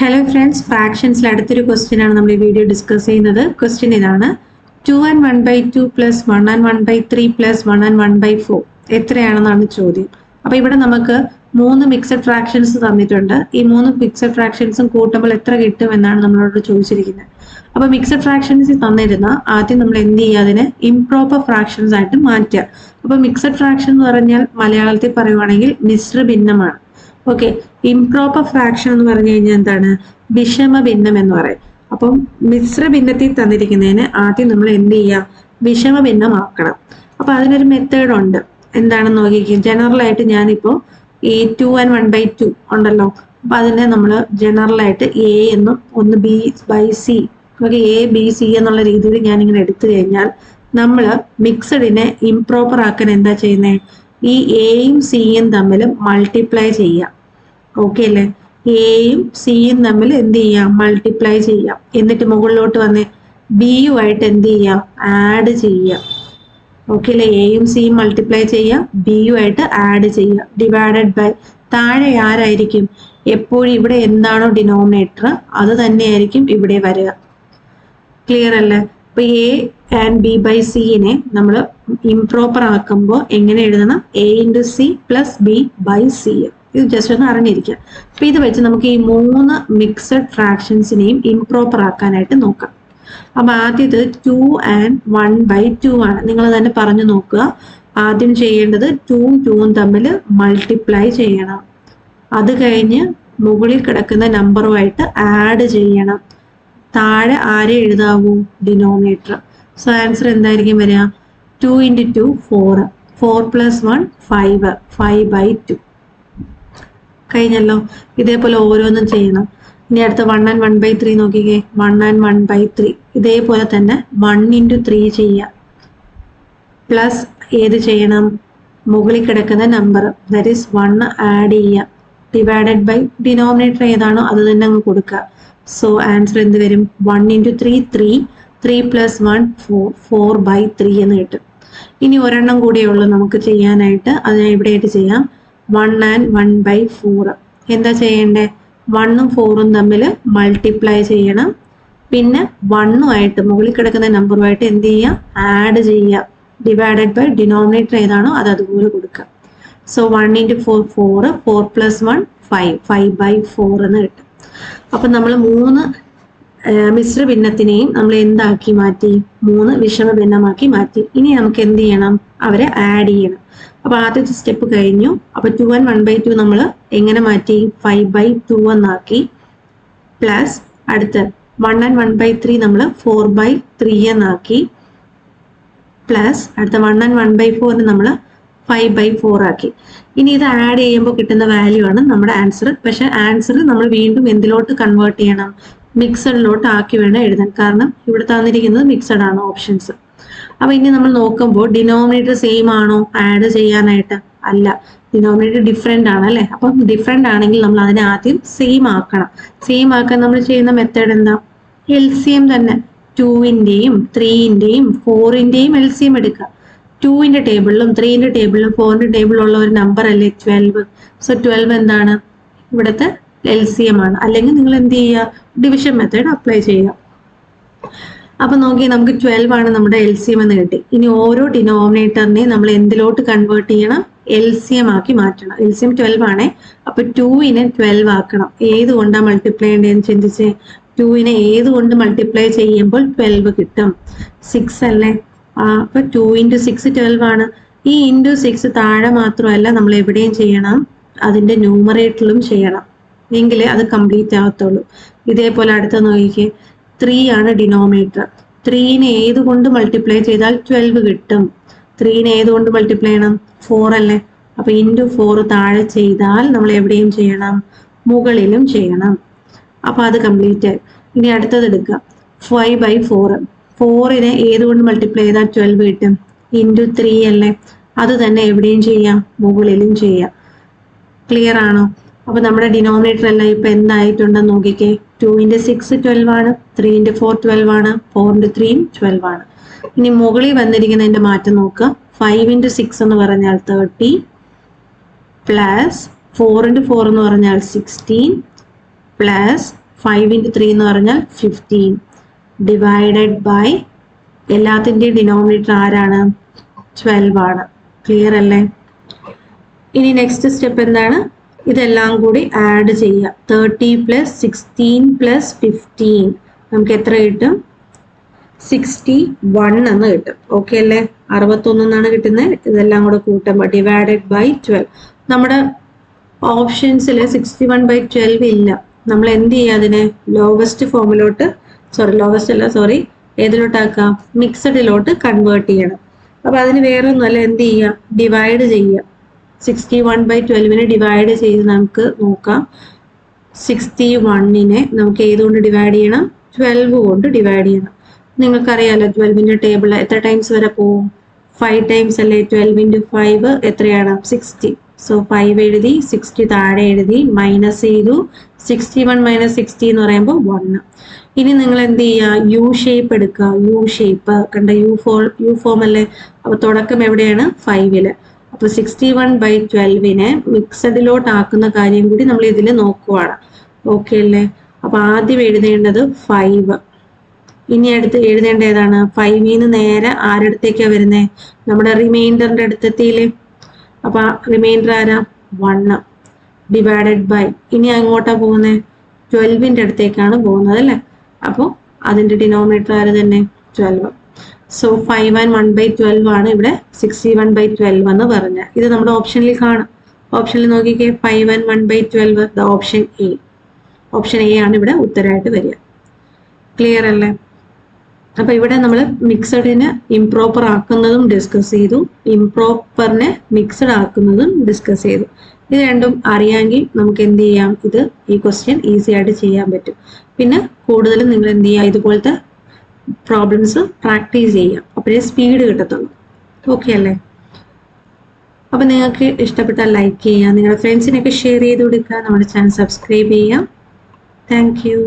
Hello friends, ഫ്രാക്ഷൻസിൽ അടുത്തൊരു question ആണ് നമ്മൾ ഈ വീഡിയോ ഡിസ്കസ് ചെയ്യുന്നത്. ക്വസ്റ്റ്യൻ ഇതാണ്: 2 and 1/2 plus 1 and 1/3 plus 1 and 1/4 എത്രയാണെന്നാണ് ചോദ്യം. അപ്പൊ ഇവിടെ നമുക്ക് 3 മിക്സഡ് ഫ്രാക്ഷൻസ് തന്നിട്ടുണ്ട്. ഈ 3 മിക്സഡ് ഫ്രാക്ഷൻസും കൂട്ടുമ്പോൾ എത്ര കിട്ടും എന്നാണ് നമ്മളോട് ചോദിച്ചിരിക്കുന്നത്. അപ്പൊ മിക്സഡ് ഫ്രാക്ഷൻസ് തന്നിരുന്ന ആദ്യം നമ്മൾ എന്ത് ചെയ്യുക, അതിനെ ഇംപ്രോപ്പർ ഫ്രാക്ഷൻസ് ആയിട്ട് മാറ്റുക. അപ്പൊ മിക്സഡ് ഫ്രാക്ഷൻ എന്ന് പറഞ്ഞാൽ മലയാളത്തിൽ പറയുവാണെങ്കിൽ മിശ്ര ഭിന്നമാണ്. ഓക്കെ, ഇംപ്രോപ്പർ ഫ്രാക്ഷൻ എന്ന് പറഞ്ഞു കഴിഞ്ഞാൽ എന്താണ്? വിഷമ ഭിന്നം എന്ന് പറയും. അപ്പം മിശ്ര ഭിന്നത്തിൽ തന്നിരിക്കുന്നതിന് ആദ്യം നമ്മൾ എന്ത് ചെയ്യാം, വിഷമ ഭിന്നമാക്കണം. അപ്പൊ അതിനൊരു മെത്തേഡ് ഉണ്ട്. എന്താണെന്ന് നോക്കിക്കും. ജനറൽ ആയിട്ട് ഞാനിപ്പോ ഈ 2 and 1/2 ഉണ്ടല്ലോ, അപ്പൊ അതിനെ നമ്മൾ ജനറൽ ആയിട്ട് എ എന്നും ഒന്ന് B/C, okay, A, B, C എന്നുള്ള രീതിയിൽ ഞാനിങ്ങനെ എടുത്തു കഴിഞ്ഞാൽ നമ്മൾ മിക്സഡിനെ ഇംപ്രോപ്പർ ആക്കാൻ എന്താ ചെയ്യുന്നത്? ഈ എയും സിയും തമ്മിൽ മൾട്ടിപ്ലൈ ചെയ്യാം. ഓക്കെ അല്ലേ? എയും സിയും തമ്മിൽ എന്ത് ചെയ്യാം? മൾട്ടിപ്ലൈ ചെയ്യാം. എന്നിട്ട് മുകളിലോട്ട് വന്ന് ബിയുമായിട്ട് എന്ത് ചെയ്യാം? ആഡ് ചെയ്യാം. ഓക്കെ അല്ലേ? എയും സിയും മൾട്ടിപ്ലൈ ചെയ്യാം, ബിയുമായിട്ട് ആഡ് ചെയ്യാം. ഡിവൈഡഡ് ബൈ താഴെ ആരായിരിക്കും? എപ്പോഴും ഇവിടെ എന്താണോ ഡിനോമിനേറ്റർ അത് തന്നെയായിരിക്കും ഇവിടെ വരിക. ക്ലിയർ അല്ലേ? അപ്പൊ എ ആൻഡ് B/Cനെ നമ്മൾ ഇംപ്രോപ്പർ ആക്കുമ്പോൾ എങ്ങനെ എഴുതണം? A/C plus B/C. ഇത് ജസ്റ്റ് ഒന്ന് അറിഞ്ഞിരിക്കുക. അപ്പൊ ഇത് വെച്ച് നമുക്ക് ഈ 3 മിക്സഡ് ഫ്രാക്ഷൻസിനെയും ഇംപ്രോപ്പർ ആക്കാനായിട്ട് നോക്കാം. അപ്പൊ ആദ്യത് 2 and 1/2 ആണ്. നിങ്ങൾ തന്നെ പറഞ്ഞു നോക്കുക. ആദ്യം ചെയ്യേണ്ടത് 2ഉം 2ഉം തമ്മിൽ മൾട്ടിപ്ലൈ ചെയ്യണം. അത് കഴിഞ്ഞ് മുകളിൽ കിടക്കുന്ന നമ്പറുമായിട്ട് ആഡ് ചെയ്യണം. താഴെ ആരെ എഴുതാവൂ? ഡിനോമിനേറ്റർ. സോ ആൻസർ എന്തായിരിക്കും വരിക? 2 into 2 4, 4 plus 1 5, 5/2. കഴിഞ്ഞല്ലോ. ഇതേപോലെ ഓരോന്നും ചെയ്യണം. ഇനി അടുത്ത 1 and 1/3 നോക്കിക്കേ. 1 and 1/3 ഇതേപോലെ തന്നെ 1 into 3 ചെയ്യാം. പ്ലസ് ഏത് ചെയ്യണം? മുകളിൽ കിടക്കുന്ന നമ്പർ, ദാറ്റ് ഈസ് 1 ആഡ് ചെയ്യാം. ഡിവൈഡഡ് ബൈ ഡിനോമിനേറ്റർ ഏതാണോ അത് തന്നെ അങ്ങ് കൊടുക്കുക. സോ ആൻസർ എന്ത് വരും? 1 into 3 3, 3 plus 1 4, 4/3 എന്ന് കിട്ടും. ഇനി ഒരെണ്ണം കൂടിയേ ഉള്ളൂ നമുക്ക് ചെയ്യാനായിട്ട്. അത് ഞാൻ ഇവിടെ ആയിട്ട് ചെയ്യാം. 1 and 1/4. എന്താ ചെയ്യണ്ടേ? 1ഉം 4ഉം തമ്മിൽ മൾട്ടിപ്ലൈ ചെയ്യണം. പിന്നെ 1ഉമായിട്ട് മുകളിൽ കിടക്കുന്ന നമ്പറുമായിട്ട് എന്ത് ചെയ്യാം? ആഡ് ചെയ്യാം. ഡിവൈഡഡ് ബൈ ഡിനോമിനേറ്റർ ഏതാണോ അത് അതുപോലെ കൊടുക്കുക. സോ 1 into 4 4, 4 plus 1 5, 5/4 എന്ന് കിട്ടും. അപ്പൊ നമ്മൾ 3 മിശ്ര ഭിന്നത്തിനെയും നമ്മൾ എന്താക്കി മാറ്റി? 3 വിഷമ ഭിന്നമാക്കി മാറ്റി. ഇനി നമുക്ക് എന്ത് ചെയ്യണം? അവരെ ആഡ് ചെയ്യണം. അപ്പൊ ആദ്യത്തെ സ്റ്റെപ്പ് കഴിഞ്ഞു. അപ്പൊ 2 and 1/2 നമ്മൾ എങ്ങനെ മാറ്റി? 5/2 എന്നാക്കി. പ്ലസ് അടുത്ത 1 and 1/3 നമ്മൾ 4/3 എന്നാക്കി. പ്ലസ് അടുത്ത 1 and 1/4 നമ്മൾ 5/4 ആക്കി. ഇനി ഇത് ആഡ് ചെയ്യുമ്പോൾ കിട്ടുന്ന വാല്യൂ ആണ് നമ്മുടെ ആൻസർ. പക്ഷെ ആൻസർ നമ്മൾ വീണ്ടും എന്തിലോട്ട് കൺവേർട്ട് ചെയ്യണം? മിക്സഡിലോട്ട് ആക്കി വേണം എഴുതാൻ. കാരണം ഇവിടെ തന്നിരിക്കുന്നത് മിക്സഡ് ആണ് ഓപ്ഷൻസ്. അപ്പൊ ഇനി നമ്മൾ നോക്കുമ്പോൾ ഡിനോമിനേറ്റർ സെയിം ആണോ ആഡ് ചെയ്യാനായിട്ട്? അല്ല, ഡിനോമിനേറ്റർ ഡിഫറെന്റ് ആണ് അല്ലെ? അപ്പം ഡിഫറെന്റ് ആണെങ്കിൽ നമ്മൾ അതിനെ ആദ്യം സെയിം ആക്കണം. സെയിം ആക്കാൻ നമ്മൾ ചെയ്യുന്ന മെത്തേഡ് എന്താ? LCM തന്നെ. 2ന്റെയും 3ന്റെയും 4ന്റെയും LCM എടുക്കുക. 2ന്റെ ടേബിളിലും 3ന്റെ ടേബിളിലും 4ന്റെ ടേബിളിലും ഉള്ള ഒരു നമ്പർ അല്ലേ 12. സോ 12 എന്താണ്? ഇവിടുത്തെ LCM ആണ്. അല്ലെങ്കിൽ നിങ്ങൾ എന്ത് ചെയ്യുക? ഡിവിഷൻ മെത്തേഡ് അപ്ലൈ ചെയ്യുക. അപ്പൊ നോക്കി, നമുക്ക് 12 ആണ് നമ്മുടെ LCM എന്ന് കിട്ടി. ഇനി ഓരോ ഡിനോമിനേറ്ററിനെ നമ്മൾ എന്തിലോട്ട് കൺവേർട്ട് ചെയ്യണം? LCM ആക്കി മാറ്റണം. LCM 12 ആണേ. അപ്പൊ 2നെ 12 ആക്കണം. ഏത് കൊണ്ടാ മൾട്ടിപ്ലൈ ചെയ്യേണ്ടതെന്ന് ചിന്തിച്ചേ. 2നെ ഏത് കൊണ്ട് മൾട്ടിപ്ലൈ ചെയ്യുമ്പോൾ 12 കിട്ടും? 6 അല്ലേ? അപ്പൊ 2 into 6 12 ആണ്. ഈ into 6 താഴെ മാത്രമല്ല, നമ്മൾ എവിടെയും ചെയ്യണം, അതിന്റെ ന്യൂമറേറ്ററിലും ചെയ്യണം. എങ്കിലേ അത് കംപ്ലീറ്റ് ആകത്തുള്ളൂ. ഇതേപോലെ അടുത്ത നോക്കിക്കേ. 3 ആണ് ഡിനോമിനേറ്റർ. 3നെ ഏത് കൊണ്ട് മൾട്ടിപ്ലൈ ചെയ്താൽ 12 കിട്ടും? 3നെ ഏത് കൊണ്ട് മൾട്ടിപ്ലൈ ചെയ്യണം? 4 അല്ലേ? അപ്പൊ into 4 താഴെ ചെയ്താൽ നമ്മൾ എവിടെയും ചെയ്യണം? മുകളിലും ചെയ്യണം. അപ്പൊ അത് കംപ്ലീറ്റ് ആയി. ഇനി അടുത്തത് എടുക്കുക. 5/4. 4നെ ഏത് കൊണ്ട് മൾട്ടിപ്ലൈ ചെയ്താൽ 12 കിട്ടും? into 3 അല്ലേ? അത് തന്നെ എവിടെയും ചെയ്യാം, മുകളിലും ചെയ്യാം. ക്ലിയർ ആണോ? അപ്പൊ നമ്മുടെ ഡിനോമിനേറ്റർ എല്ലാം ഇപ്പൊ എന്തായിട്ടുണ്ടെന്ന് നോക്കിക്കേ. 2 into 6 12 ആണ്. 3 into 4 12 ആണ്. 4 into 3 12 ആണ്. ഇനി മുകളിൽ വന്നിരിക്കുന്നതിന്റെ മാറ്റം നോക്കുക. 5 into 6 എന്ന് പറഞ്ഞാൽ 30 പ്ലസ് 4 into 4 എന്ന് പറഞ്ഞാൽ 16 പ്ലസ് 5 into 3 എന്ന് പറഞ്ഞാൽ 15 ഡിവൈഡഡ് ബൈ എല്ലാത്തിൻ്റെയും ഡിനോമിനേറ്റർ ആരാണ്? 12 ആണ്. ക്ലിയർ അല്ലേ? ഇനി നെക്സ്റ്റ് സ്റ്റെപ്പ് എന്താണ്? ഇതെല്ലാം കൂടി ആഡ് ചെയ്യുക. 30 പ്ലസ് 16 പ്ലസ് 15 നമുക്ക് എത്ര കിട്ടും? 61 എന്ന് കിട്ടും. ഓക്കെ അല്ലേ? 61 എന്നാണ് കിട്ടുന്നത്. ഇതെല്ലാം കൂടെ കൂട്ടുമ്പോൾ ഡിവൈഡഡ് ബൈ 12. നമ്മുടെ ഓപ്ഷൻസിൽ 61/12 ഇല്ല. നമ്മൾ എന്ത് ചെയ്യുക? അതിനെ ലോവസ്റ്റ് ഫോമിലോട്ട് ഏതിലോട്ടാക്കാം? മിക്സഡിലോട്ട് കൺവേർട്ട് ചെയ്യണം. അപ്പൊ അതിന് വേറെ ഒന്നുമല്ല, എന്ത് ചെയ്യുക? ഡിവൈഡ് ചെയ്യുക. 61/12 ഡിവൈഡ് ചെയ്ത് നമുക്ക് നോക്കാം. 61 നമുക്ക് ഏതുകൊണ്ട് ഡിവൈഡ് ചെയ്യണം? 12 കൊണ്ട് ഡിവൈഡ് ചെയ്യണം. നിങ്ങൾക്കറിയാലോ 12ന്റെ ടേബിൾ എത്ര ടൈംസ് വരെ പോവും? 5 ടൈംസ് അല്ലേ? 12 into 5 എത്രയാണ്? 60. സോ 5 എഴുതി, 60 താഴെ എഴുതി, മൈനസ് ചെയ്തു. 61 - 60 എന്ന് പറയുമ്പോൾ 1. ഇനി നിങ്ങൾ എന്ത് ചെയ്യുക? യു ഷേപ്പ് എടുക്കുക. യു ഷേപ്പ് കണ്ട, യു ഫോം അല്ലേ? അപ്പൊ തുടക്കം എവിടെയാണ്? 5-ല്. അപ്പൊ 61/12 മിക്സഡിലോട്ട് ആക്കുന്ന കാര്യം കൂടി നമ്മൾ ഇതിൽ നോക്കുവാണ്. ഓക്കെ അല്ലേ? അപ്പൊ ആദ്യം എഴുതേണ്ടത് 5. ഇനി അടുത്ത് എഴുതേണ്ട ഏതാണ്? 5-ന്ന് നേരെ ആരടുത്തേക്കാ വരുന്നത്? നമ്മുടെ റിമൈൻഡറിന്റെ അടുത്തെത്തിയില്ലേ? അപ്പൊ റിമൈൻഡർ ആരാ? 1 ഡിവൈഡഡ് ബൈ, ഇനി അങ്ങോട്ടാ പോകുന്നത്? 12ന്റെ അടുത്തേക്കാണ് പോകുന്നത് അല്ലേ? അപ്പോൾ അതിന്റെ ഡിനോമിനേറ്റർ ആര് തന്നെ? 12. സോ 5 and 1/12 ആണ് ഇവിടെ 61/12 എന്ന് പറഞ്ഞ. ഇത് നമ്മുടെ ഓപ്ഷനിൽ കാണാം. ഓപ്ഷനിൽ നോക്കിക്കേ, 5 and 1/12, the option A. Option A ആണ് ഇവിടെ ഉത്തരമായിട്ട് വരിക. ക്ലിയർ അല്ലേ? അപ്പൊ ഇവിടെ നമ്മൾ മിക്സഡിനെ ഇംപ്രോപ്പർ ആക്കുന്നതും ഡിസ്കസ് ചെയ്തു, ഇംപ്രോപ്പറിനെ മിക്സഡ് ആക്കുന്നതും ഡിസ്കസ് ചെയ്തു. ഇത് രണ്ടും അറിയാമെങ്കിൽ നമുക്ക് എന്ത് ചെയ്യാം? ഈ ക്വസ്റ്റ്യൻ ഈസി ആയിട്ട് ചെയ്യാൻ പറ്റും. പിന്നെ കൂടുതലും നിങ്ങൾ എന്ത് ചെയ്യുക? ഇതുപോലത്തെ പ്രോബ്ലംസ് പ്രാക്ടീസ് ചെയ്യാം. അപ്പോഴേ സ്പീഡ് കിട്ടത്തുള്ളൂ. ഓക്കെ അല്ലേ? അപ്പൊ നിങ്ങൾക്ക് ഇഷ്ടപ്പെട്ടാൽ ലൈക്ക് ചെയ്യുക, നിങ്ങളുടെ ഫ്രണ്ട്സിനൊക്കെ ഷെയർ ചെയ്ത് കൊടുക്കുക, നമ്മുടെ ചാനൽ സബ്സ്ക്രൈബ് ചെയ്യാം. Thank you.